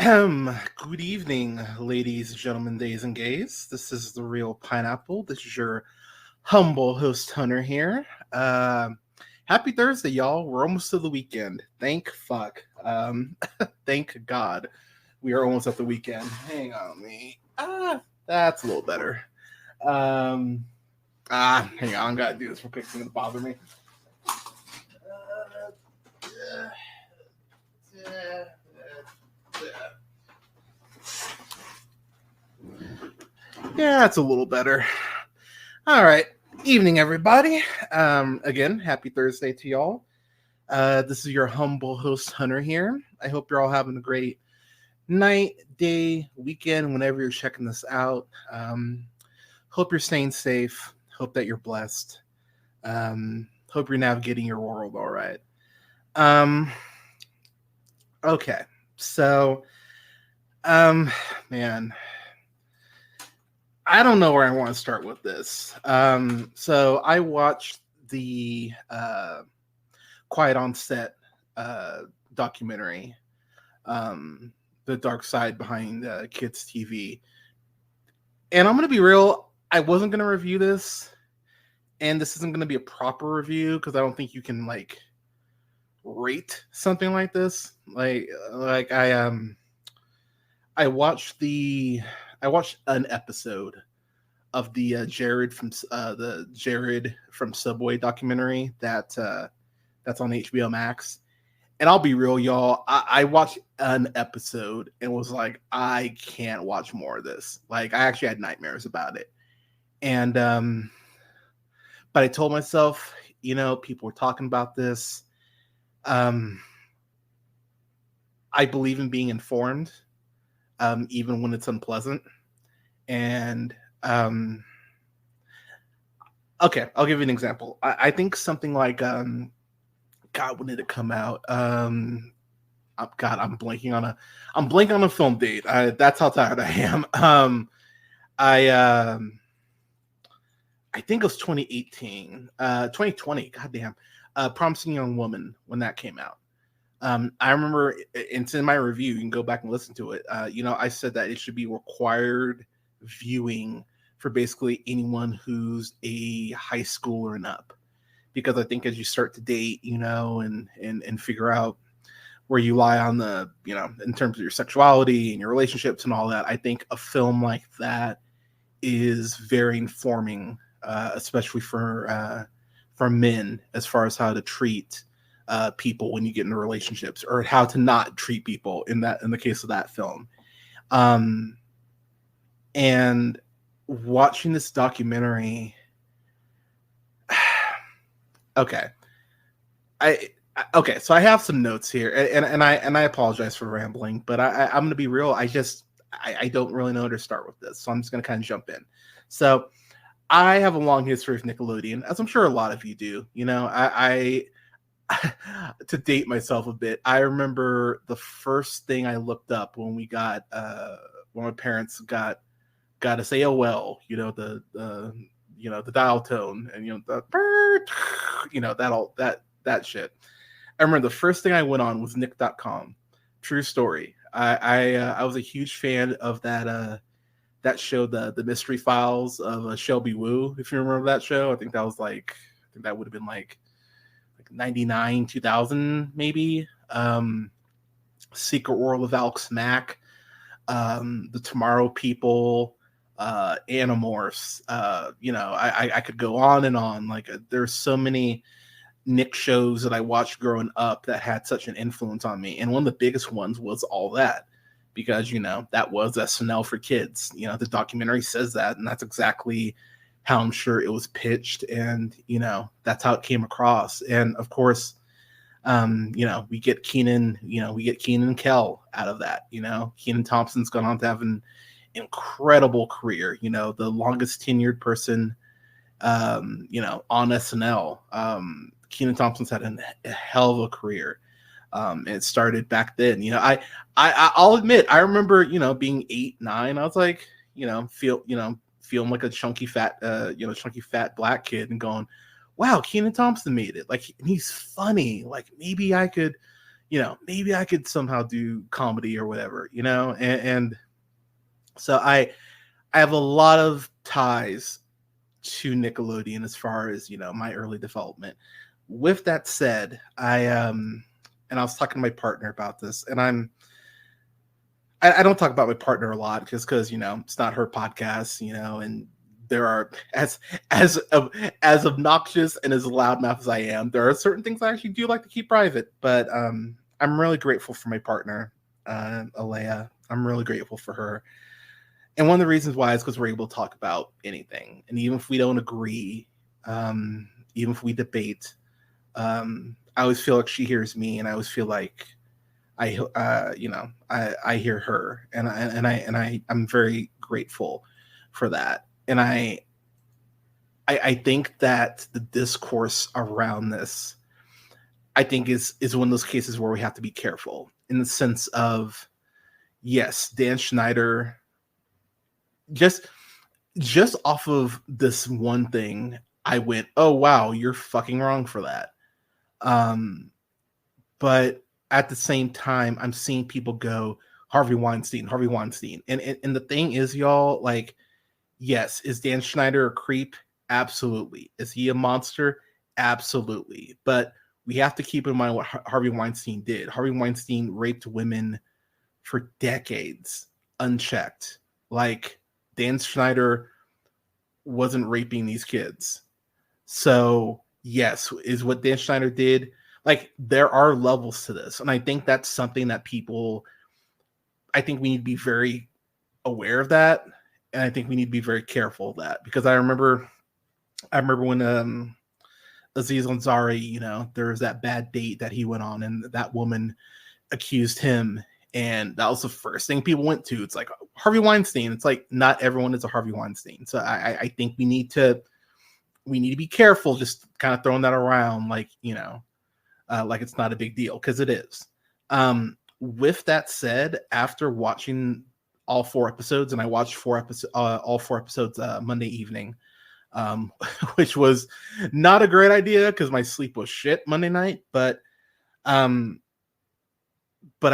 Good evening, ladies, gentlemen, days, and gays. This is the Real Pineapple. This is your humble host, Hunter, here. Happy Thursday, y'all. We're almost to the weekend. Thank fuck. Thank God we are almost at the weekend. Hang on me. That's a little better. Um, Hang on. I gotta do this real quick. It's gonna bother me. Yeah, it's a little better. All right. Evening, everybody. Again, happy Thursday to y'all. This is your humble host, Hunter, here. I hope you're all having a great night, day, weekend, whenever you're checking this out. Hope you're staying safe. Hope that you're blessed. Hope you're navigating your world all right. Okay. So, man, I don't know where I want to start with this. So I watched the Quiet on Set documentary, The Dark Side Behind Kids TV. And I'm going to be real, I wasn't going to review this, and this isn't going to be a proper review because I don't think you can rate something like this. I watched an episode of the Jared from Subway documentary that's on HBO Max. And I'll be real, y'all. I watched an episode and was like, I can't watch more of this. Like, I actually had nightmares about it. And but I told myself, people were talking about this. I believe in being informed, even when it's unpleasant. And okay, I'll give you an example. I think something like God, when did it come out? I'm blanking on a film date. That's how tired I am. I think it was 2018, 2020. Goddamn, Promising Young Woman, when that came out. I remember it's in my review. You can go back and listen to it. I said that it should be required viewing for basically anyone who's a high schooler and up, because I think as you start to date, and figure out where you lie on the, in terms of your sexuality and your relationships and all that, I think a film like that is very informing, especially for men, as far as how to treat people when you get into relationships, or how to not treat people in the case of that film. And watching this documentary, okay, so I have some notes here, and I apologize for rambling, but I'm gonna be real. I don't really know where to start with this, so I'm just gonna kind of jump in. So I have a long history of Nickelodeon, as I'm sure a lot of you do. I to date myself a bit, I remember the first thing I looked up when when my parents got us AOL, the dial tone, and the bird, that shit. I remember the first thing I went on was Nick.com. True story. I was a huge fan of that show, the Mystery Files of Shelby Woo. If you remember that show, I think that would have been like 99, 2000 maybe. Secret World of Alex Mack, the Tomorrow People, Animorphs. I could go on and on. There's so many Nick shows that I watched growing up that had such an influence on me, and one of the biggest ones was All That, because that was SNL for kids. The documentary says that, and that's exactly how I'm sure it was pitched, and that's how it came across. And of course, we get Keenan and Kel out of that. Kenan Thompson's gone on to have an incredible career, the longest tenured person on SNL. Kenan Thompson's had a hell of a career. It started back then. I'll admit, I remember, being 8, 9. I was like, feeling like a chunky fat black kid and going, wow, Kenan Thompson made it. Like, he's funny. Like, maybe I could, maybe I could somehow do comedy or whatever, and so I have a lot of ties to Nickelodeon as far as, my early development. With that said, and I was talking to my partner about this, and I don't talk about my partner a lot just because, it's not her podcast, and there are as obnoxious and as loudmouth as I am, there are certain things I actually do like to keep private. But I'm really grateful for my partner, Alea. I'm really grateful for her. And one of the reasons why is because we're able to talk about anything. And even if we don't agree, even if we debate, I always feel like she hears me, and I always feel like I hear her, and I'm very grateful for that. And I think that the discourse around this, I think is one of those cases where we have to be careful in the sense of, yes, Dan Schneider, just off of this one thing, I went, oh wow, you're fucking wrong for that. But at the same time, I'm seeing people go, Harvey Weinstein. And the thing is, y'all, like, yes, is Dan Schneider a creep? Absolutely. Is he a monster? Absolutely. But we have to keep in mind what Harvey Weinstein did. Harvey Weinstein raped women for decades, unchecked. Like, Dan Schneider wasn't raping these kids. So, yes, is what Dan Schneider did. Like, there are levels to this. And I think that's something that I think we need to be very aware of that. And I think we need to be very careful of that, because I remember when Aziz Ansari, there was that bad date that he went on, and that woman accused him, and that was the first thing people went to. It's like Harvey Weinstein. It's like, not everyone is a Harvey Weinstein. So I think we need to be careful just kind of throwing that around, like, like it's not a big deal, because it is. With that said, after watching all 4 episodes, and I watched all 4 episodes Monday evening, which was not a great idea because my sleep was shit Monday night. But I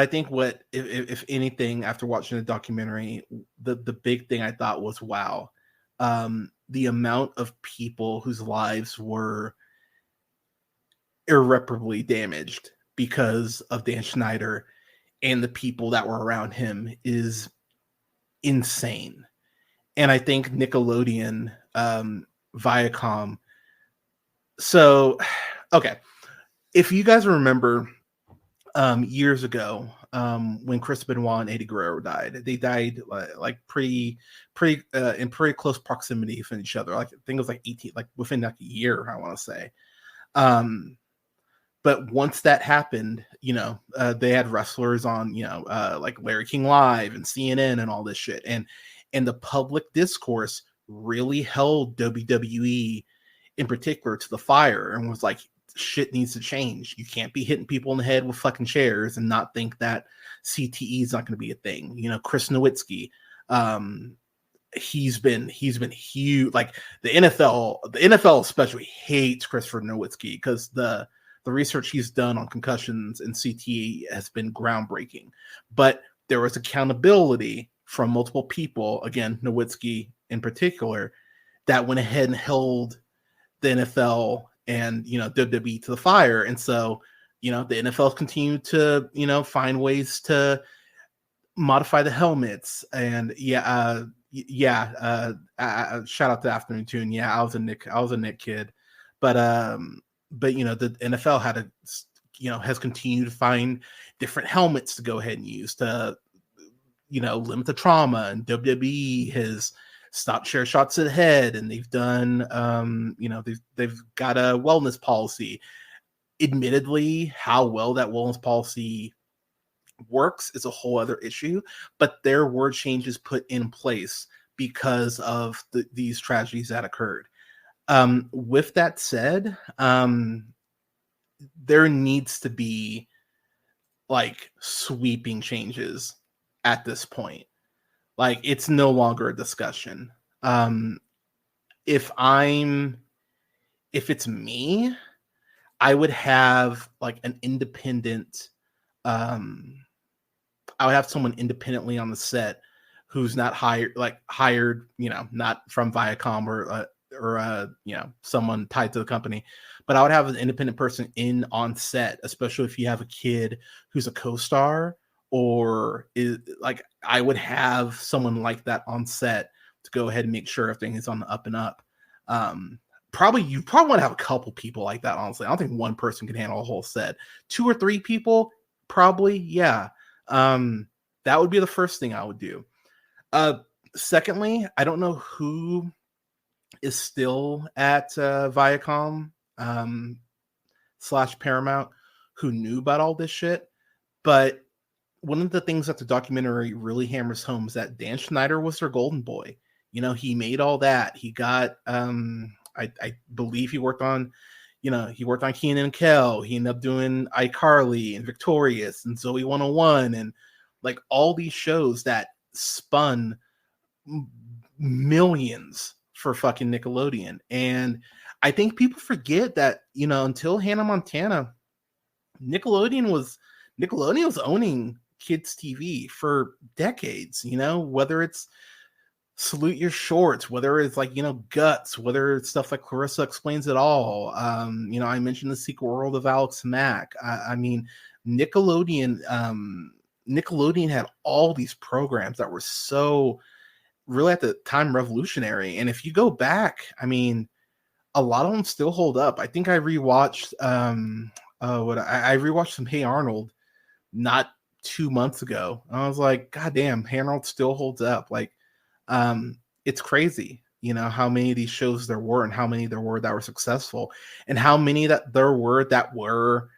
think if anything, after watching the documentary, the big thing I thought was, wow, the amount of people whose lives were irreparably damaged because of Dan Schneider and the people that were around him is insane. And I think Nickelodeon, Viacom. So, okay, if you guys remember, years ago, when Chris Benoit and Eddie Guerrero died, they died like pretty in pretty close proximity from each other. Like, I think it was like 18, like within like a year, I want to say. But once that happened, they had wrestlers on, like Larry King Live and CNN and all this shit. And the public discourse really held WWE in particular to the fire, and was like, shit needs to change. You can't be hitting people in the head with fucking chairs and not think that CTE is not going to be a thing. Chris Nowitzki, he's been huge. Like, the NFL especially hates Christopher Nowitzki because the research he's done on concussions and CTE has been groundbreaking. But there was accountability from multiple people, again, Nowitzki in particular, that went ahead and held the NFL and, WWE to the fire. And so, the NFL continued to, find ways to modify the helmets. And shout out to Afternoon Tune. Yeah, I was a Nick kid. But the NFL had has continued to find different helmets to go ahead and use to, limit the trauma. And WWE has stopped chair shots to the head, and they've done, they've got a wellness policy. Admittedly, how well that wellness policy works is a whole other issue, but there were changes put in place because of these tragedies that occurred. With that said, there needs to be like sweeping changes at this point. Like, it's no longer a discussion. If it's me, I would have like an independent um, I would have someone independently on the set who's not hired, not from Viacom or someone tied to the company. But I would have an independent person in on set, especially if you have a kid who's a co-star, or is like, I would have someone like that on set to go ahead and make sure everything is on the up and up. You probably want to have a couple people like that, honestly. I don't think one person can handle a whole set. 2 or 3 people, probably, yeah. That would be the first thing I would do. Secondly, I don't know who is still at Viacom / Paramount who knew about all this shit, but one of the things that the documentary really hammers home is that Dan Schneider was their golden boy. He made all that. He got I believe he worked on Kenan and Kel. He ended up doing iCarly and Victorious and Zoe 101 and like all these shows that spun millions for fucking Nickelodeon. And I think people forget that, until Hannah Montana, Nickelodeon was owning kids TV for decades, whether it's Salute Your Shorts, whether it's like, Guts, whether it's stuff like Clarissa Explains It All. I mentioned The Secret World of Alex Mack. I mean, Nickelodeon had all these programs that were so really at the time revolutionary. And if you go back, I mean, a lot of them still hold up. I think I rewatched I rewatched some Hey Arnold not 2 months ago. I was like, God damn, Hey Arnold still holds up. Like, it's crazy, how many of these shows there were and how many there were that were successful and how many that there were that were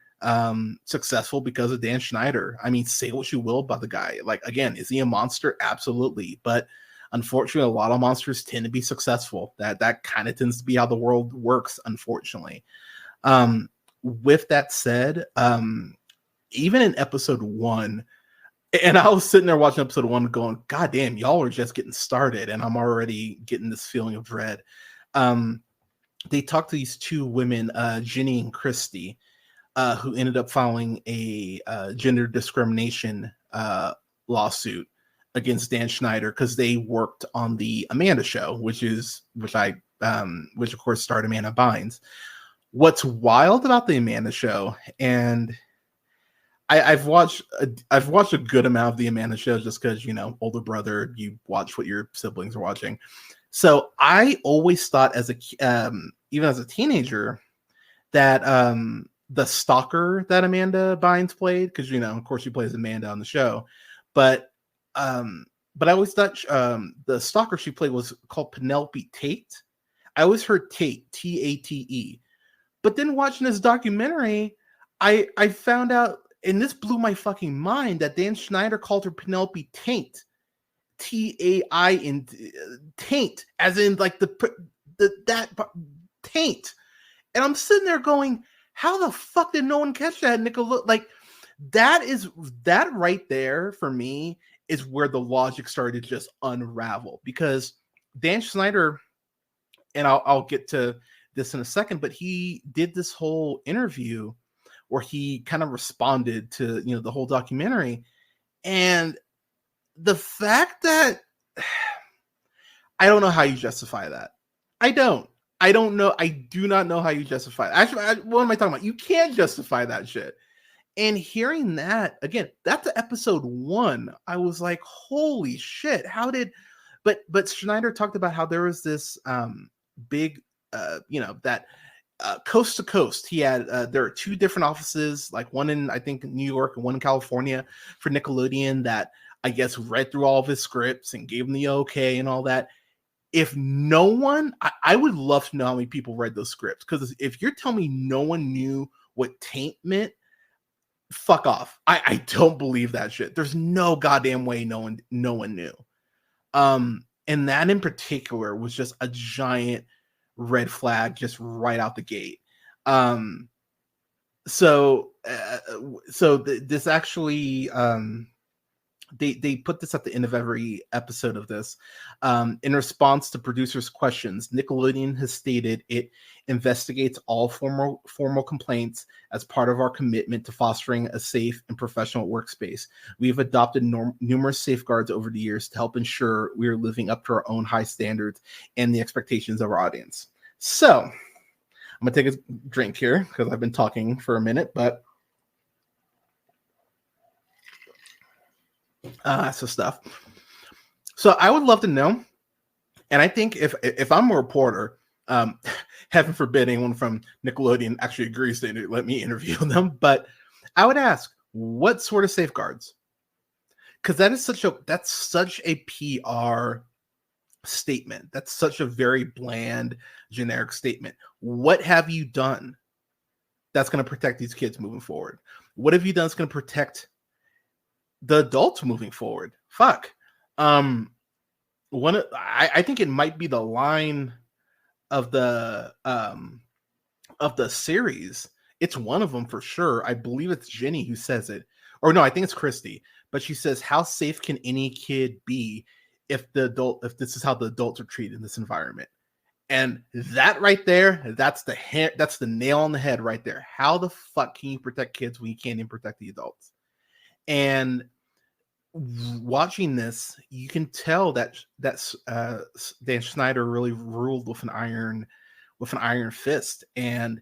successful because of Dan Schneider. I mean, say what you will about the guy. Like, again, is he a monster? Absolutely. But unfortunately, a lot of monsters tend to be successful. That kind of tends to be how the world works, unfortunately. With that said, even in episode 1, and I was sitting there watching episode 1 going, God damn, y'all are just getting started, and I'm already getting this feeling of dread. They talked to these 2 women, Ginny and Christy, who ended up filing a gender discrimination lawsuit against Dan Schneider because they worked on the Amanda Show, which of course starred Amanda Bynes. What's wild about the Amanda Show, and I've watched a good amount of the Amanda Show just because, older brother, you watch what your siblings are watching. So I always thought even as a teenager that the stalker that Amanda Bynes played, because, of course she plays Amanda on the show, but I always thought the stalker she played was called Penelope Tate. I always heard Tate, Tate. But then watching this documentary, I found out, and this blew my fucking mind, that Dan Schneider called her Penelope Taint, T-A-I in taint, as in like that taint. And I'm sitting there going, how the fuck did no one catch that, Nicola? Like, that right there for me is where the logic started to just unravel, because Dan Schneider, and I'll get to this in a second, but he did this whole interview where he kind of responded to, the whole documentary. And the fact that I don't know how you justify that. I don't know. I do not know how you justify it. Actually, what am I talking about? You can't justify that shit. And hearing that, again, that's episode 1. I was like, holy shit. But Schneider talked about how there was this big, that coast to coast. He had, there are 2 different offices, like one in, I think, New York and one in California for Nickelodeon, that I guess read through all of his scripts and gave him the okay and all that. If no one, I would love to know how many people read those scripts, because if you're telling me no one knew what taint meant, fuck off. I don't believe that shit. There's no goddamn way no one knew. And that in particular was just a giant red flag just right out the gate. This actually they put this at the end of every episode of this. In response to producers' questions, Nickelodeon has stated it investigates all formal complaints as part of our commitment to fostering a safe and professional workspace. We have adopted numerous safeguards over the years to help ensure we are living up to our own high standards and the expectations of our audience. So I'm gonna take a drink here because I've been talking for a minute, but so stuff. So I would love to know, and I think if I'm a reporter, heaven forbid anyone from Nickelodeon actually agrees to let me interview them, but I would ask, what sort of safeguards? Because that's such a PR statement. That's such a very bland, generic statement. What have you done that's going to protect these kids moving forward? What have you done that's going to protect the adults moving forward? Fuck. I think it might be the line of the series. It's one of them for sure. I believe it's Jenny who says it, or no, I think it's Christy. But she says, "How safe can any kid be if this is how the adults are treated in this environment?" And that right there, that's the nail on the head right there. How the fuck can you protect kids when you can't even protect the adults? And watching this, you can tell that Dan Schneider really ruled with an iron fist, and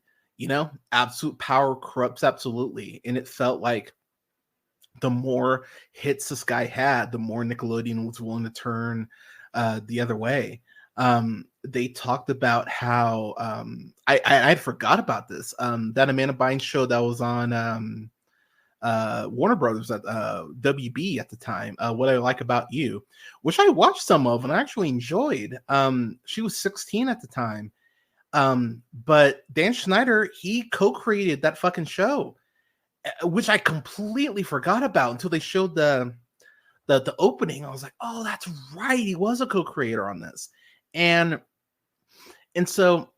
absolute power corrupts absolutely. And it felt like the more hits this guy had, the more Nickelodeon was willing to turn the other way. They talked about how I forgot about this, that Amanda Bynes show that was on Warner Brothers at WB at the time, What I Like About You, which I watched some of and I actually enjoyed. She was 16 at the time, but Dan Schneider, he co-created that fucking show, which I completely forgot about until they showed the opening. I was like, oh, that's right, he was a co-creator on this. And so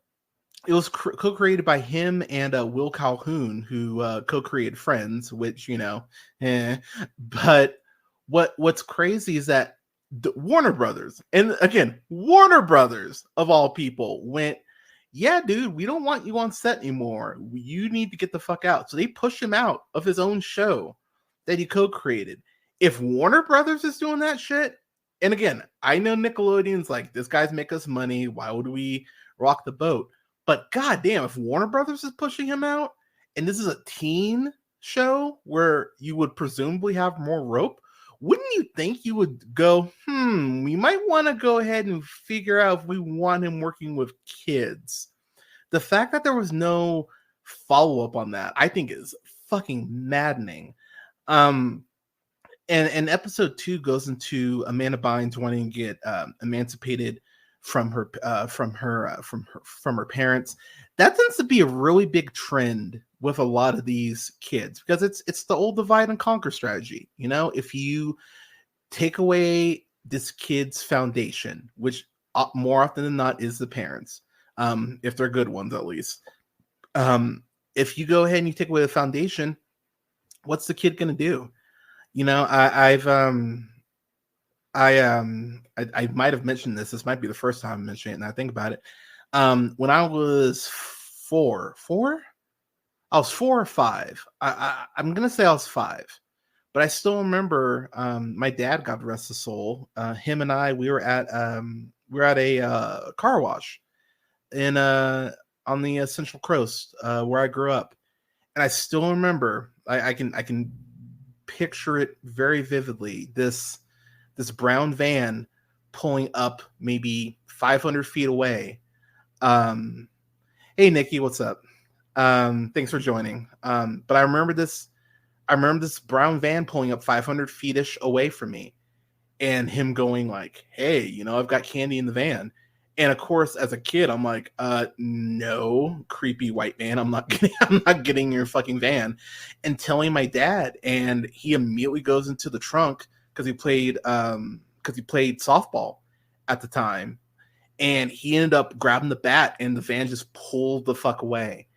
it was co-created by him and Will Calhoun, who co-created Friends, which But what's crazy is that the Warner Brothers, and again, Warner Brothers of all people, went, "Yeah, dude, we don't want you on set anymore. You need to get the fuck out." So they push him out of his own show that he co-created. If Warner Brothers is doing that shit, and again, I know Nickelodeon's like, this guy's make us money, why would we rock the boat? But goddamn, if Warner Brothers is pushing him out, and this is a teen show where you would presumably have more rope, wouldn't you think you would go, we might want to go ahead and figure out if we want him working with kids? The fact that there was no follow-up on that, I think, is fucking maddening. And episode 2 goes into Amanda Bynes wanting to get emancipated from her parents. That tends to be a really big trend with a lot of these kids, because it's the old divide and conquer strategy. If you take away this kid's foundation, which more often than not is the parents, if they're good ones at least, if you go ahead and you take away the foundation, what's the kid gonna do? I might have mentioned this. This might be the first time I'm mentioning it, and I think about it. When I was four, I was 4 or 5. I'm gonna say I was 5, but I still remember my dad, God rest his soul. Him and I, we were at a car wash in on the Central Coast where I grew up, and I still remember. I can picture it very vividly. This brown van pulling up maybe 500 feet away. Hey Nikki, what's up? Thanks for joining. But I remember this brown van pulling up 500 feet-ish away from me, and him going like, "Hey, I've got candy in the van." And of course, as a kid, I'm like, "No, creepy white man, I'm not getting in your fucking van," and telling my dad, and he immediately goes into the trunk because he played softball at the time, and he ended up grabbing the bat, and the van just pulled the fuck away.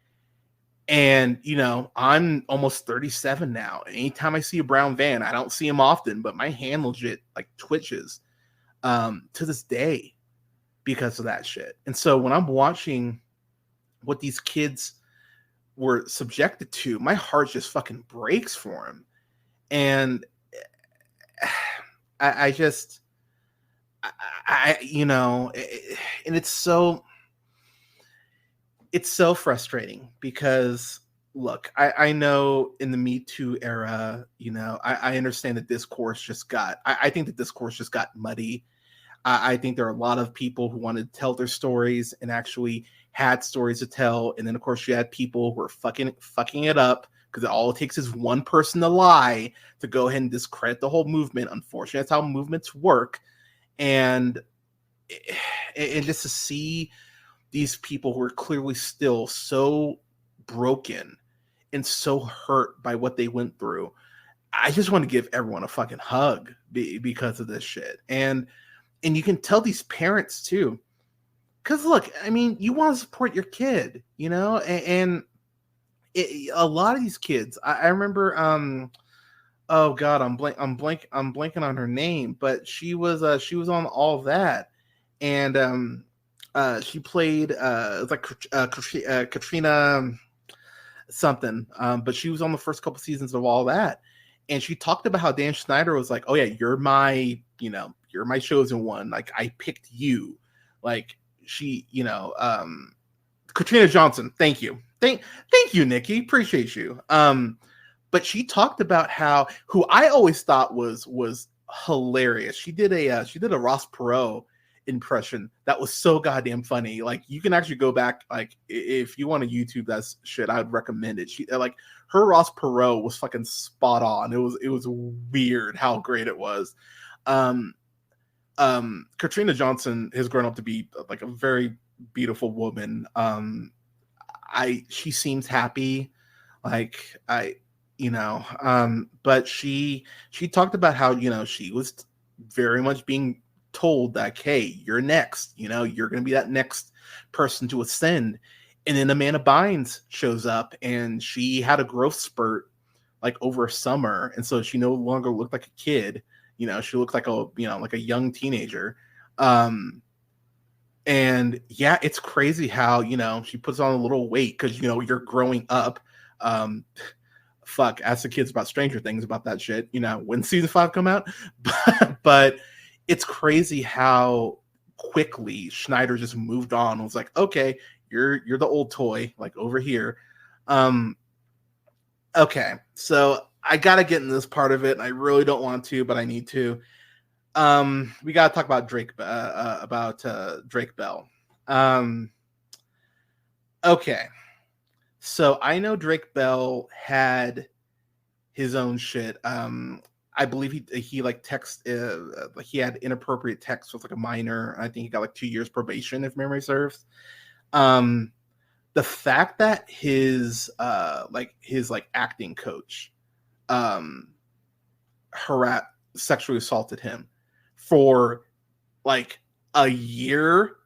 And, you know, I'm almost 37 now. Anytime I see a brown van, I don't see them often, but my hand legit like twitches to this day because of that shit. And so when I'm watching what these kids were subjected to, my heart just fucking breaks for them. And I just, you know, and it's so frustrating because look, I know in the Me Too era, you know, I understand that discourse just got, I think that discourse just got muddy. I think there are a lot of people who wanted to tell their stories and actually had stories to tell. And then, of course, you had people who were fucking it up because all it takes is one person to lie to go ahead and discredit the whole movement. Unfortunately, that's how movements work. And just to see these people who are clearly still so broken and so hurt by what they went through, I just want to give everyone a fucking hug because of this shit. And you can tell these parents too, because look, I mean, you want to support your kid, you know, and a lot of these kids, I remember, oh god, I'm blanking on her name, but she was on All That, and she played it's like Katrina something, but she was on the first couple seasons of All That, and she talked about how Dan Schneider was like, oh yeah, you're my, you know, you're my chosen one, like I picked you, like she, you know, Katrina Johnson, thank you, thank you, Nikki, appreciate you. But she talked about how, who I always thought was hilarious. She did a Ross Perot impression that was so goddamn funny. Like you can actually go back, like if you want to YouTube that shit, I would recommend it. She like her Ross Perot was fucking spot on. It was weird how great it was. Katrina Johnson has grown up to be like a very beautiful woman. She seems happy. Like you know, but she talked about how, you know, she was very much being told that, hey, you're next, you know, you're going to be that next person to ascend. And then Amanda Bynes shows up and she had a growth spurt like over summer. And so she no longer looked like a kid, you know, she looked like a, you know, like a young teenager. And yeah, it's crazy how, you know, she puts on a little weight because, you know, you're growing up. Fuck, ask the kids about Stranger Things about that shit, you know, when season 5 come out. But it's crazy how quickly Schneider just moved on and was like, okay, you're the old toy, like over here. Okay, so I gotta get in this part of it, and I really don't want to, but I need to. We gotta talk about Drake Bell. Okay, so I know Drake Bell had his own shit. I believe he like text he had inappropriate text with like a minor. I think he got like 2 years probation if memory serves. The fact that his acting coach sexually assaulted him for like a year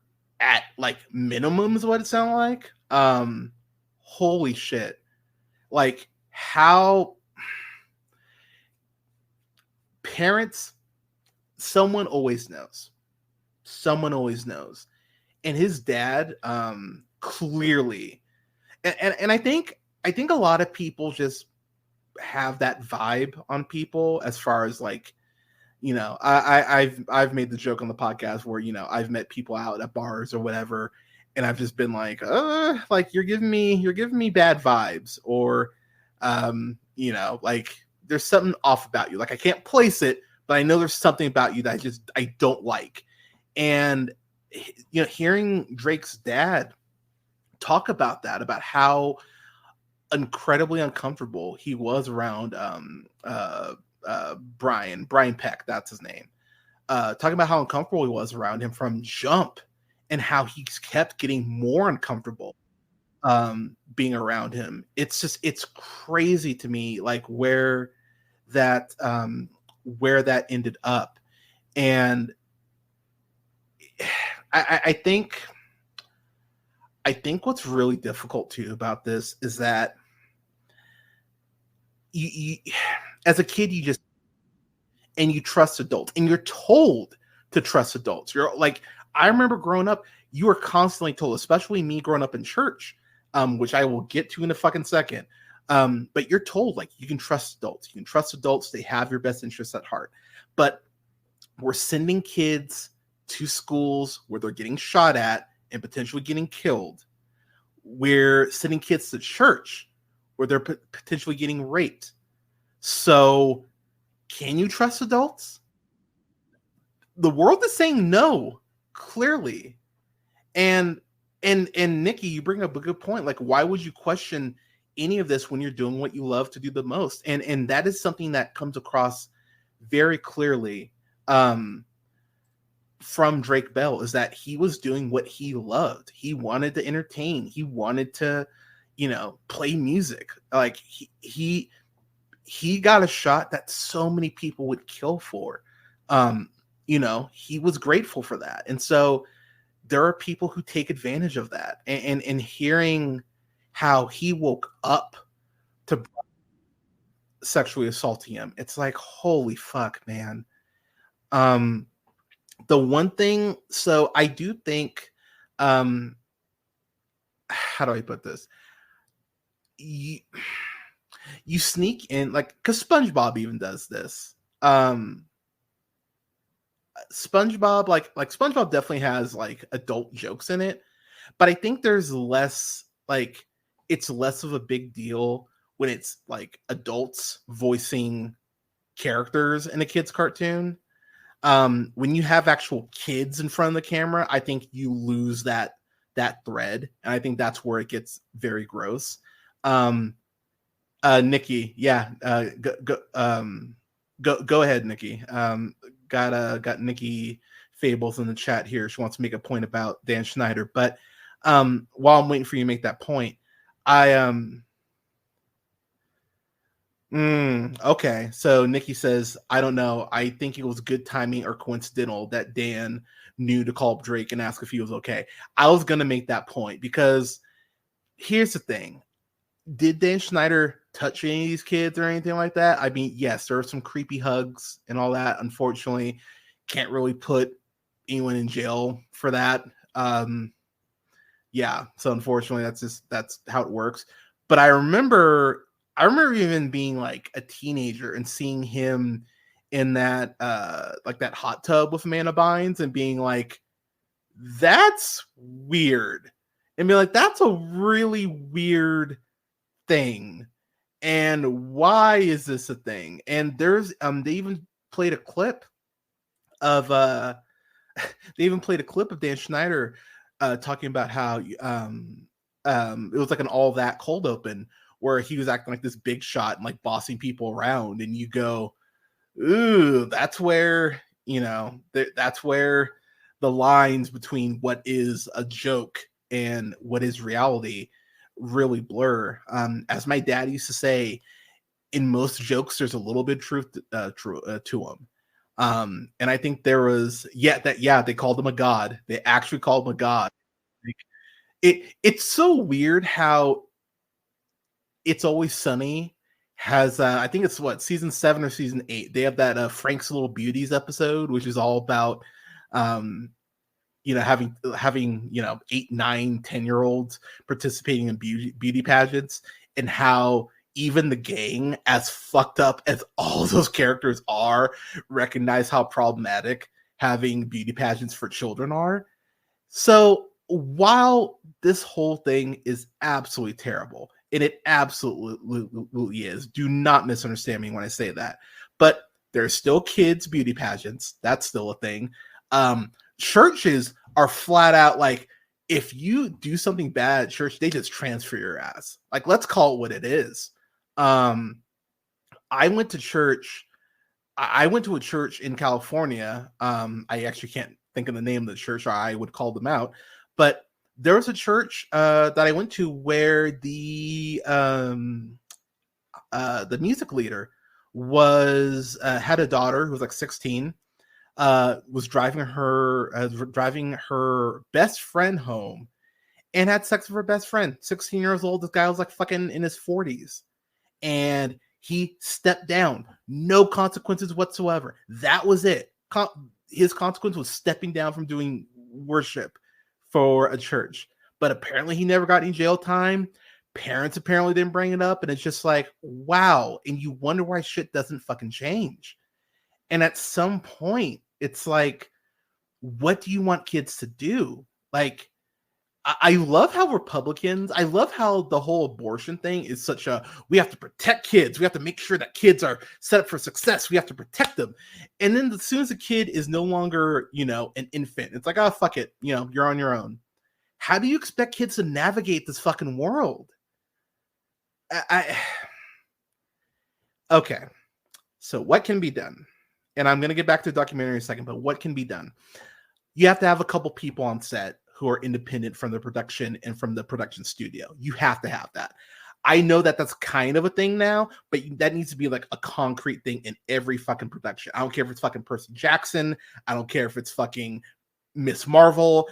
at like minimum is what it sounded like. Holy shit. Like how parents, someone always knows. And his dad, clearly, and I think a lot of people just have that vibe on people as far as like, you know, I've made the joke on the podcast where, you know, I've met people out at bars or whatever, and I've just been like you're giving me bad vibes, or you know, like there's something off about you. Like I can't place it, but I know there's something about you that I don't like. And you know, hearing Drake's dad talk about that, about how incredibly uncomfortable he was around Brian Peck, that's his name. Talking about how uncomfortable he was around him from jump, and how he kept getting more uncomfortable being around him. It's crazy to me, like where that ended up. And I think I think what's really difficult too about this is that you as a kid, you trust adults and you're told to trust adults. You're like, I remember growing up, you were constantly told, especially me growing up in church, which I will get to in a fucking second. But you're told like you can trust adults. You can trust adults, they have your best interests at heart. But we're sending kids to schools where they're getting shot at and potentially getting killed. We're sending kids to church where they're potentially getting raped. So, can you trust adults? The world is saying no, clearly. And and Nikki, you bring up a good point. Like, why would you question any of this when you're doing what you love to do the most? And that is something that comes across very clearly from Drake Bell, is that he was doing what he loved. He wanted to entertain. He wanted to, play music. Like he got a shot that so many people would kill for. He was grateful for that. And so there are people who take advantage of that. And hearing how he woke up to sexually assaulting him, it's like, holy fuck, man. The one thing, so I do think, how do I put this? You sneak in, like, because SpongeBob even does this. SpongeBob, like SpongeBob definitely has like adult jokes in it, but I think there's less, like, it's less of a big deal when it's like adults voicing characters in a kid's cartoon. When you have actual kids in front of the camera, I think you lose that thread, and I think that's where it gets very gross. Nikki, yeah, go ahead, Nikki. Got Nikki Fables in the chat here. She wants to make a point about Dan Schneider, but while I'm waiting for you to make that point, okay. So Nikki says, I don't know. I think it was good timing or coincidental that Dan knew to call up Drake and ask if he was okay. I was gonna make that point because here's the thing. Did Dan Schneider touch any of these kids or anything like that? I mean, yes, there are some creepy hugs and all that. Unfortunately, can't really put anyone in jail for that. Yeah, so unfortunately, that's how it works. But I remember even being like a teenager and seeing him in that like that hot tub with Amanda Bynes and being like, that's weird. And be like, that's a really weird thing. And why is this a thing? And there's they even played a clip of Dan Schneider talking about how it was like an All That cold open where he was acting like this big shot and like bossing people around, and you go, ooh, that's where that's where the lines between what is a joke and what is reality really blur. As my dad used to say, in most jokes, there's a little bit of truth to them. And I think there was, they called him a god. They actually called him a god. Like, it's so weird how It's Always Sunny has, I think it's season 7 or season 8. They have that Frank's Little Beauties episode, which is all about, having 8, 9, 10-year-olds participating in beauty pageants, and how even the gang, as fucked up as all of those characters are, recognize how problematic having beauty pageants for children are. So while this whole thing is absolutely terrible, and it absolutely is, do not misunderstand me when I say that, but there's still kids beauty pageants. That's still a thing. Churches are flat out like, if you do something bad at church, they just transfer your ass. Like, let's call it what it is. I went to church. I went to a church in California. I actually can't think of the name of the church, or I would call them out. But there was a church that I went to where the music leader was had a daughter who was like 16. Was driving her best friend home, and had sex with her best friend, 16 years old. This guy was like fucking in his 40s. And he stepped down. No consequences whatsoever. That was it. His consequence was stepping down from doing worship for a church. But apparently he never got any jail time. Parents apparently didn't bring it up. And it's just like, wow. And you wonder why shit doesn't fucking change. And at some point, it's like, what do you want kids to do? Like, I love how Republicans, I love how the whole abortion thing is such a, we have to protect kids. We have to make sure that kids are set up for success. We have to protect them. And then as soon as a kid is no longer, an infant, it's like, oh, fuck it. You're on your own. How do you expect kids to navigate this fucking world? Okay. So what can be done? And I'm going to get back to the documentary in a second, but what can be done? You have to have a couple people on set who are independent from the production and from the production studio. You have to have that. I know that that's kind of a thing now, but that needs to be like a concrete thing in every fucking production. I don't care if it's fucking Percy Jackson. I don't care if it's fucking Miss Marvel.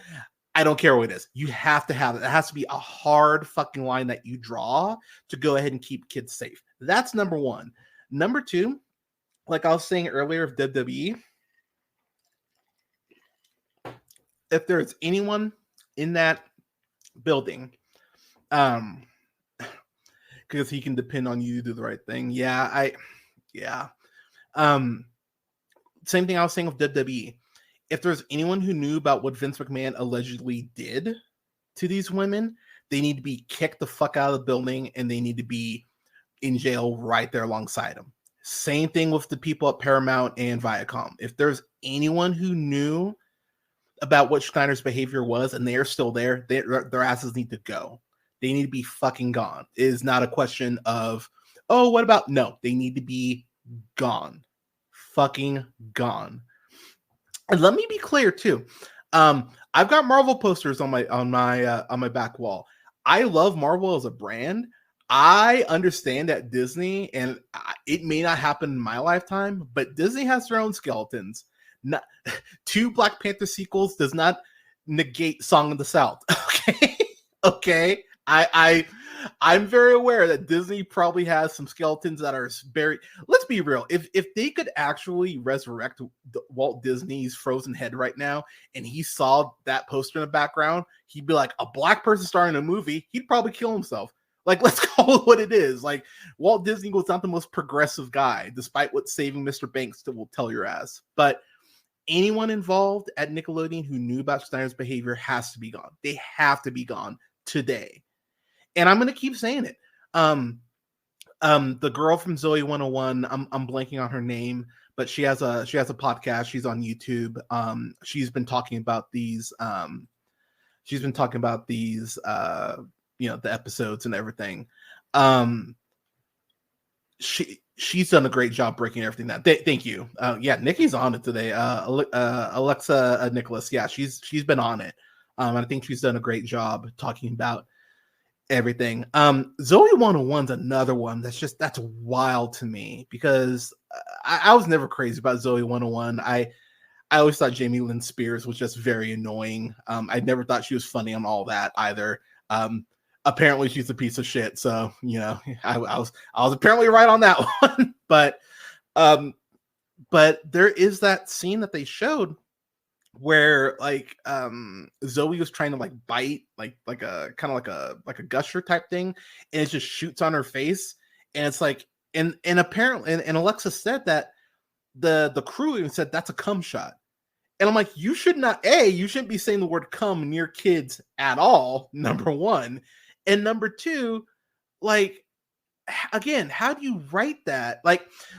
I don't care what it is. You have to have it. It has to be a hard fucking line that you draw to go ahead and keep kids safe. That's number one. Number two, like I was saying earlier of WWE, if there's anyone in that building, because he can depend on you to do the right thing. Same thing I was saying with WWE. If there's anyone who knew about what Vince McMahon allegedly did to these women, they need to be kicked the fuck out of the building and they need to be in jail right there alongside him. Same thing with the people at Paramount and Viacom. If there's anyone who knew about what Schneider's behavior was and they're still there, their asses need to go. They need to be fucking gone. It is not a question of, oh, what about? No, they need to be gone. Fucking gone. And let me be clear too. I've got Marvel posters on my back wall. I love Marvel as a brand. I understand that Disney, and it may not happen in my lifetime, but Disney has their own skeletons. Not, 2 Black Panther sequels does not negate Song of the South. Okay. I'm very aware that Disney probably has some skeletons that are buried. Let's be real. If they could actually resurrect Walt Disney's frozen head right now, and he saw that poster in the background, he'd be like, a black person starring a movie. He'd probably kill himself. Like, let's call it what it is. Like, Walt Disney was not the most progressive guy, despite what Saving Mr. Banks will tell your ass. But anyone involved at Nickelodeon who knew about Schneider's behavior has to be gone. They have to be gone today. And I'm going to keep saying it. The girl from Zoe 101, I'm blanking on her name, but she has a podcast. She's on YouTube. She's been talking about these. The episodes and everything. She's done a great job breaking everything down. Thank you. Nikki's on it today. Alexa Nicholas. Yeah, she's been on it. I think she's done a great job talking about everything. Zoe 101's another one that's wild to me because I was never crazy about Zoe 101. I always thought Jamie Lynn Spears was just very annoying. I never thought she was funny on all that either. Apparently she's a piece of shit. So, I was apparently right on that one. But there is that scene that they showed where Zoe was trying to bite like a kind of like a gusher type thing, and it just shoots on her face, and it's like and apparently and Alexa said that the crew even said that's a cum shot. And I'm like, you shouldn't be saying the word cum near kids at all, number one. And number two, again, how do you write that?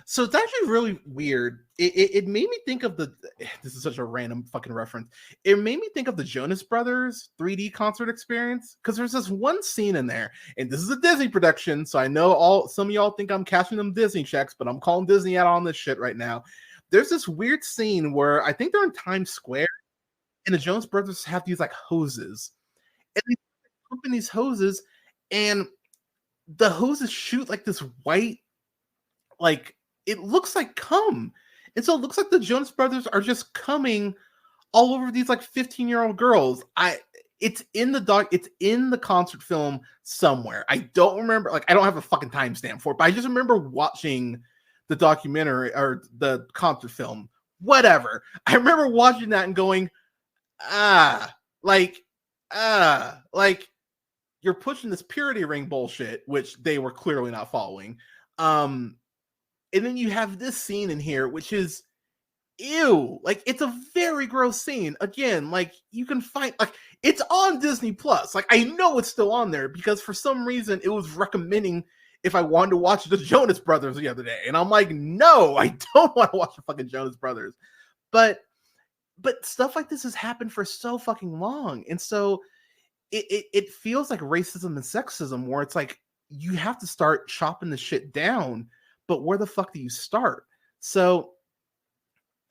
So it's actually really weird. It made me think of this is such a random fucking reference. It made me think of the Jonas Brothers 3D concert experience. Because there's this one scene in there, and this is a Disney production, so I know some of y'all think I'm cashing them Disney checks, but I'm calling Disney out on this shit right now. There's this weird scene where I think they're in Times Square, and the Jonas Brothers have these hoses, and they pump in these hoses, and the hoses shoot this white, it looks like cum, and so it looks like the Jonas Brothers are just coming all over these 15-year-old girls. It's in the concert film somewhere. I don't remember, like, I don't have a fucking timestamp for it, but I just remember watching the documentary or the concert film, whatever. I remember watching that and going, like, you're pushing this purity ring bullshit, which they were clearly not following. And then you have this scene in here, which is ew. Like, it's a very gross scene. Again, like, you can find, like, it's on Disney Plus. Like, I know it's still on there because for some reason it was recommending if I wanted to watch the Jonas Brothers the other day. And I'm like, no, I don't want to watch the fucking Jonas Brothers. But stuff like this has happened for so fucking long. And so it feels like racism and sexism, where it's like you have to start chopping the shit down, but where the fuck do you start? So,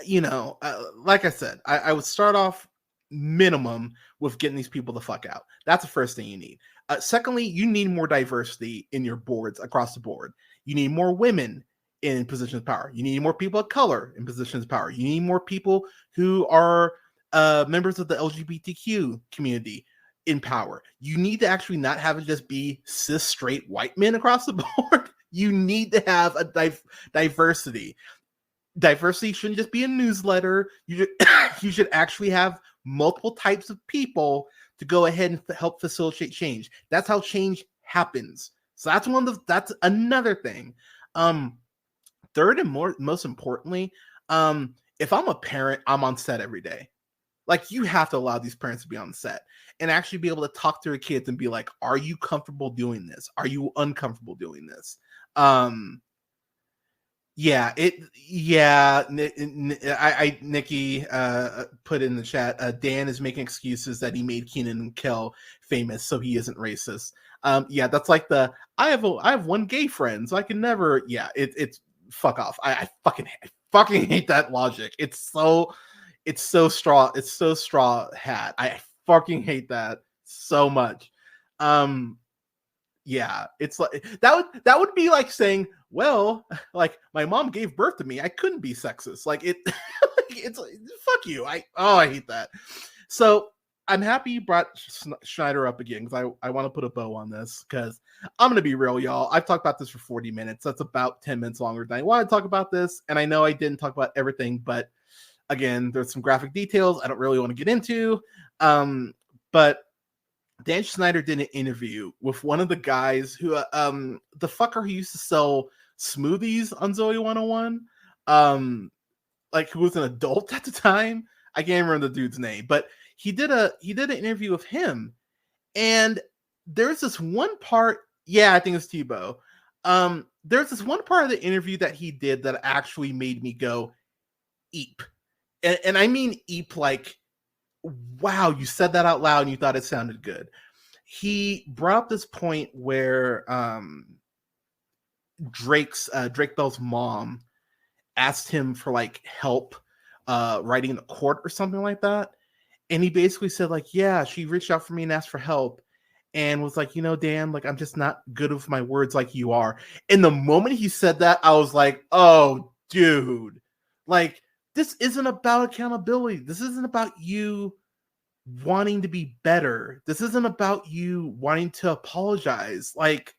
you know, like I said, I would start off minimum with getting these people the fuck out. That's the first thing you need. Secondly, you need more diversity in your boards across the board. You need more women in positions of power. You need more people of color in positions of power. You need more people who are members of the LGBTQ community in power. You need to actually not have it just be cis straight white men across the board. You need to have a diversity. Diversity shouldn't just be a newsletter. You should actually have multiple types of people to go ahead and help facilitate change. That's how change happens. So that's another thing. Third and most importantly, if I'm a parent, I'm on set every day. Like, you have to allow these parents to be on set and actually be able to talk to their kids and be like, are you comfortable doing this? Are you uncomfortable doing this? Nikki put in the chat, Dan is making excuses that he made Kenan and Kel famous, so he isn't racist. That's like I have one gay friend, so I can never. It's fuck off. I fucking hate that logic. It's so straw hat. I fucking hate that so much. It's like that would be like saying, well, like, my mom gave birth to me, I couldn't be sexist. Like, it's fuck you. I hate that. So I'm happy you brought Schneider up again, because I want to put a bow on this, because I'm gonna be real, y'all. I've talked about this for 40 minutes. That's about 10 minutes longer than I want to talk about this, and I know I didn't talk about everything, but again, there's some graphic details I don't really want to get into. But Dan Schneider did an interview with one of the guys who, the fucker who used to sell smoothies on Zoe 101, like, who was an adult at the time. I can't remember the dude's name, but he did an interview with him, and there's this one part. Yeah, I think it's Tebow. There's this one part of the interview that he did that actually made me go eep, and I mean eep, like, wow, you said that out loud and you thought it sounded good. He brought up this point where Drake Bell's mom asked him for, like, help writing in the court or something like that. And he basically said, like, yeah, she reached out for me and asked for help, and was like, Dan, like, I'm just not good with my words like you are. And the moment he said that, I was like, oh, dude, like, this isn't about accountability. This isn't about you wanting to be better. This isn't about you wanting to apologize. Like,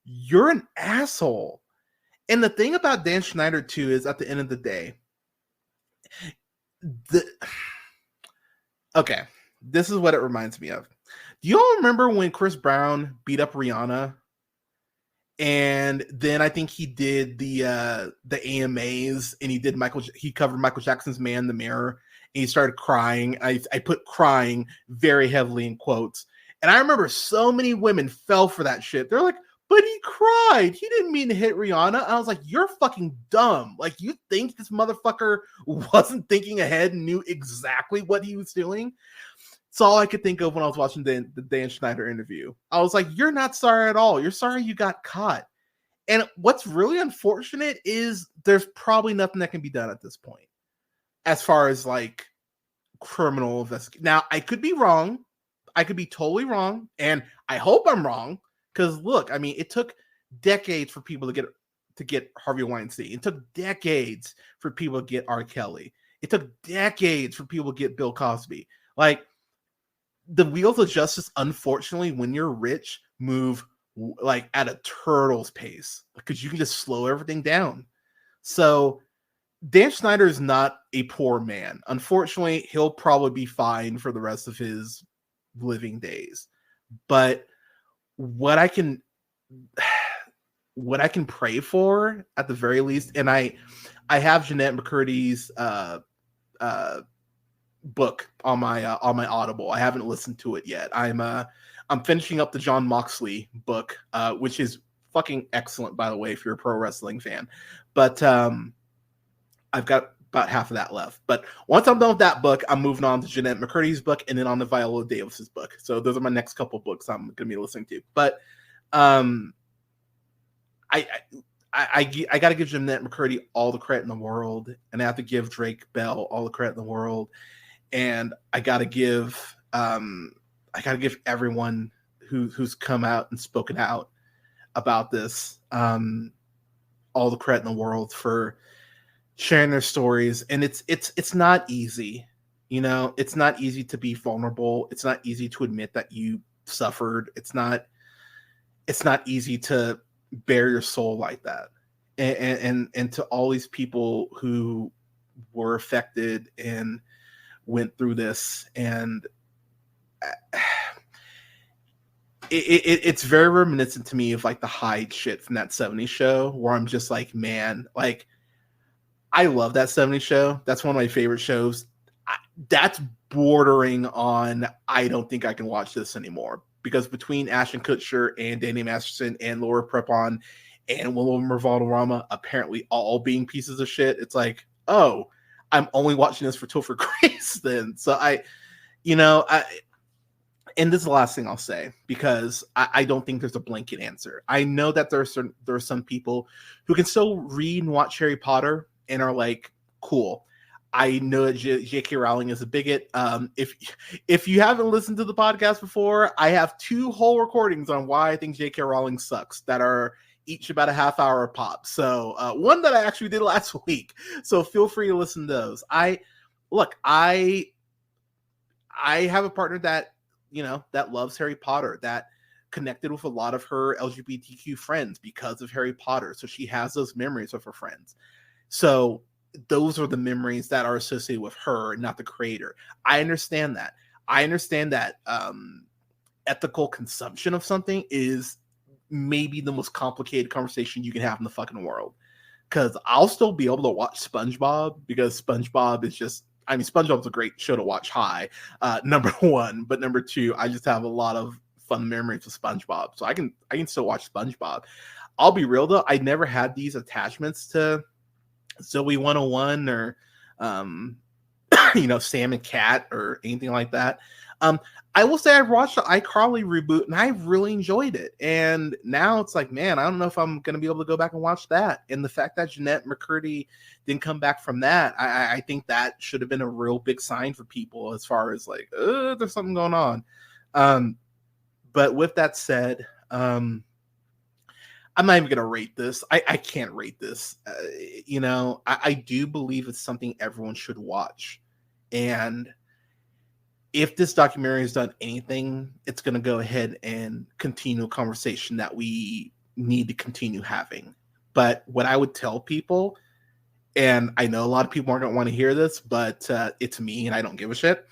you're an asshole. And the thing about Dan Schneider too is, at the end of the day, okay, this is what it reminds me of. Do you all remember when Chris Brown beat up Rihanna? And then I think he did the AMAs, and he covered Michael Jackson's Man in the Mirror, and he started crying. I put crying very heavily in quotes. And I remember so many women fell for that shit. They're like, but he cried. He didn't mean to hit Rihanna. I was like, you're fucking dumb. Like, you think this motherfucker wasn't thinking ahead and knew exactly what he was doing? It's all I could think of when I was watching the Dan Schneider interview. I was like, you're not sorry at all. You're sorry you got caught. And what's really unfortunate is there's probably nothing that can be done at this point as far as, like, criminal investigation. Now, I could be wrong. I could be totally wrong. And I hope I'm wrong. Because, look, I mean, it took decades for people to get Harvey Weinstein. It took decades for people to get R. Kelly. It took decades for people to get Bill Cosby. Like, the wheels of justice, unfortunately, when you're rich, move like at a turtle's pace because you can just slow everything down. So Dan Schneider is not a poor man. Unfortunately, he'll probably be fine for the rest of his living days. But what I can pray for at the very least, and I have Jeanette McCurdy's book on my Audible. I haven't listened to it yet. I'm finishing up the John Moxley book, which is fucking excellent, by the way, if you're a pro wrestling fan. But I've got about half of that left. But once I'm done with that book, I'm moving on to Jeanette McCurdy's book and then on to Viola Davis's book. So those are my next couple books I'm going to be listening to. But I got to give Jeanette McCurdy all the credit in the world, and I have to give Drake Bell all the credit in the world, and I got to give everyone who's come out and spoken out about this all the credit in the world for sharing their stories. And it's not easy, you know. It's not easy to be vulnerable. It's not easy to admit that you suffered. It's not easy to bare your soul like that. And to all these people who were affected and went through this, and it's very reminiscent to me of like the Hyde shit from that 70s show, where I'm just like, man, like, I love that 70s show. That's one of my favorite shows. That's bordering on, I don't think I can watch this anymore, because between Ashton Kutcher and Danny Masterson and Laura Prepon and Wilmer Valderrama apparently all being pieces of shit, it's like, oh, I'm only watching this for Topher Grace then. So and this is the last thing I'll say, because I don't think there's a blanket answer. I know that there are some people who can still read and watch Harry Potter and are like, cool. I know that J.K. Rowling is a bigot. If you haven't listened to the podcast before, I have 2 whole recordings on why I think J.K. Rowling sucks that are each about a half hour pop. So one that I actually did last week. So feel free to listen to those. I have a partner that, you know, that loves Harry Potter, that connected with a lot of her LGBTQ friends because of Harry Potter. So she has those memories of her friends. So those are the memories that are associated with her, not the creator. I understand that. Ethical consumption of something is maybe the most complicated conversation you can have in the fucking world. Because I'll still be able to watch SpongeBob, because SpongeBob is just, I mean, SpongeBob's a great show to watch high, number one. But number two, I just have a lot of fun memories with SpongeBob. So I can still watch SpongeBob. I'll be real though, I never had these attachments to Zoe 101 or Sam and Cat or anything like that. I will say I've watched the iCarly reboot and I really enjoyed it. And now it's like, man, I don't know if I'm going to be able to go back and watch that. And the fact that Jeanette McCurdy didn't come back from that, I think that should have been a real big sign for people as far as like, there's something going on. But with that said, I'm not even going to rate this. I can't rate this. I do believe it's something everyone should watch. And if this documentary has done anything, it's going to go ahead and continue a conversation that we need to continue having. But what I would tell people, and I know a lot of people aren't going to want to hear this, but it's me and I don't give a shit.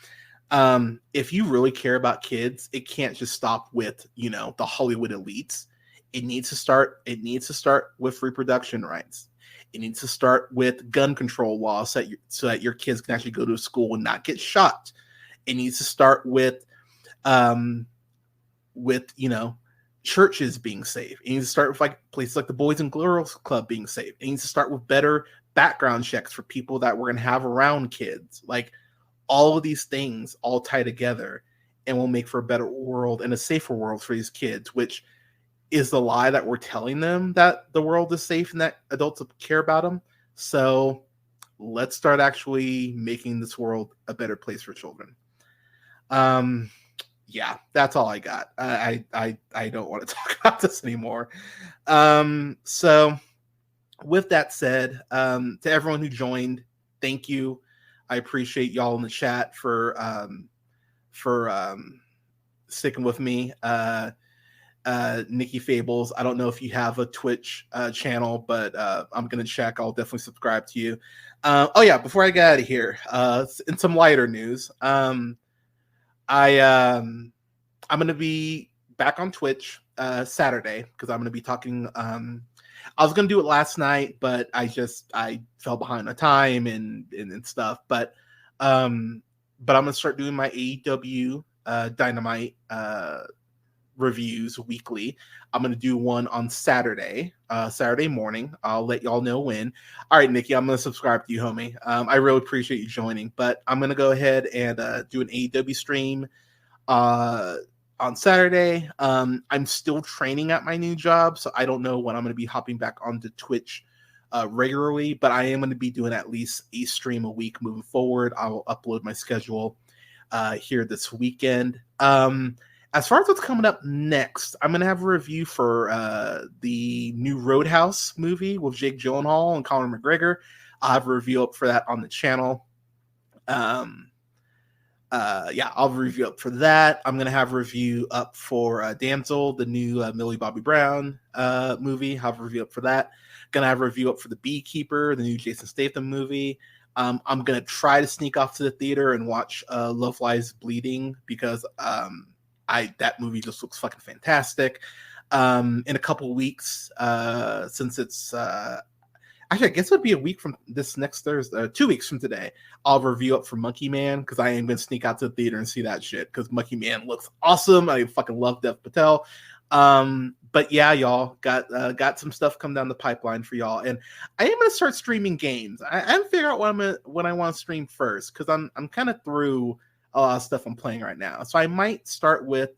If you really care about kids, it can't just stop with, the Hollywood elites. It needs to start with reproduction rights. It needs to start with gun control laws so that your kids can actually go to school and not get shot. It needs to start with churches being safe. It needs to start with like places like the Boys and Girls Club being safe. It needs to start with better background checks for people that we're going to have around kids. Like, all of these things all tie together and will make for a better world and a safer world for these kids, which is the lie that we're telling them, that the world is safe and that adults care about them. So let's start actually making this world a better place for children. Yeah, that's all I got. I don't want to talk about this anymore. So with that said, to everyone who joined, thank you. I appreciate y'all in the chat for sticking with me. Nikki Fables. I don't know if you have a Twitch channel, but I'm gonna check. I'll definitely subscribe to you. Oh yeah, before I get out of here, in some lighter news, I'm gonna be back on Twitch Saturday because I'm gonna be talking. I was gonna do it last night, but I fell behind on time and stuff. But I'm gonna start doing my AEW Dynamite reviews weekly. I'm gonna do one on Saturday morning. I'll let y'all know when. All right, Nikki, I'm gonna subscribe to you, homie. I really appreciate you joining, but I'm gonna go ahead and do an AEW stream on Saturday. I'm still training at my new job, so I don't know when I'm gonna be hopping back onto Twitch regularly, but I am going to be doing at least a stream a week moving forward. I will upload my schedule here this weekend. As far as what's coming up next, I'm going to have a review for the new Roadhouse movie with Jake Gyllenhaal and Conor McGregor. I'll have a review up for that on the channel. I'll review up for that. I'm going to have a review up for Damsel, the new Millie Bobby Brown movie. I'll have a review up for that. Going to have a review up for The Beekeeper, the new Jason Statham movie. I'm going to try to sneak off to the theater and watch Love Lies Bleeding because that movie just looks fucking fantastic. In a couple weeks, since it's actually, I guess it would be a week from this next Thursday, 2 weeks from today, I'll review up for Monkey Man because I am going to sneak out to the theater and see that shit because Monkey Man looks awesome. I fucking love Dev Patel. But yeah, y'all got some stuff come down the pipeline for y'all, and I am going to start streaming games. I haven't figured out what I want to stream first because I'm kind of through a lot of stuff I'm playing right now. So I might start with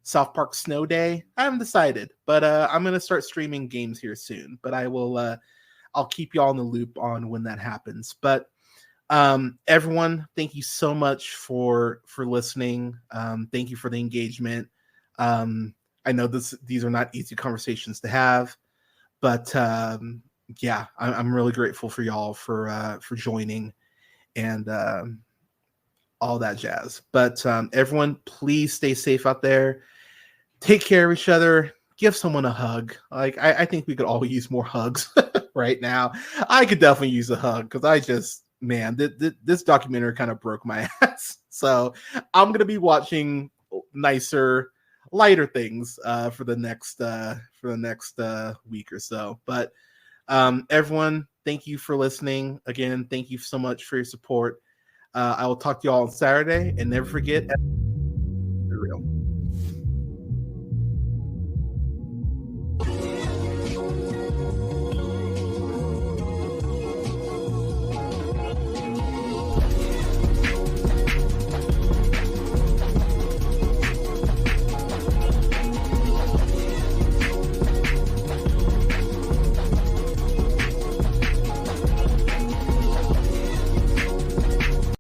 South Park Snow Day. I haven't decided, but I'm going to start streaming games here soon. But I will I'll keep y'all in the loop on when that happens. But everyone, thank you so much for listening. Thank you for the engagement. I know these are not easy conversations to have, but yeah, I'm really grateful for y'all for joining and all that jazz. But everyone, please stay safe out there. Take care of each other. Give someone a hug. Like I think we could all use more hugs right now. I could definitely use a hug because this documentary kind of broke my ass. So I'm gonna be watching nicer, lighter things for the next week or so. But everyone, thank you for listening. Again, thank you so much for your support. I will talk to you all on Saturday, and never forget, real.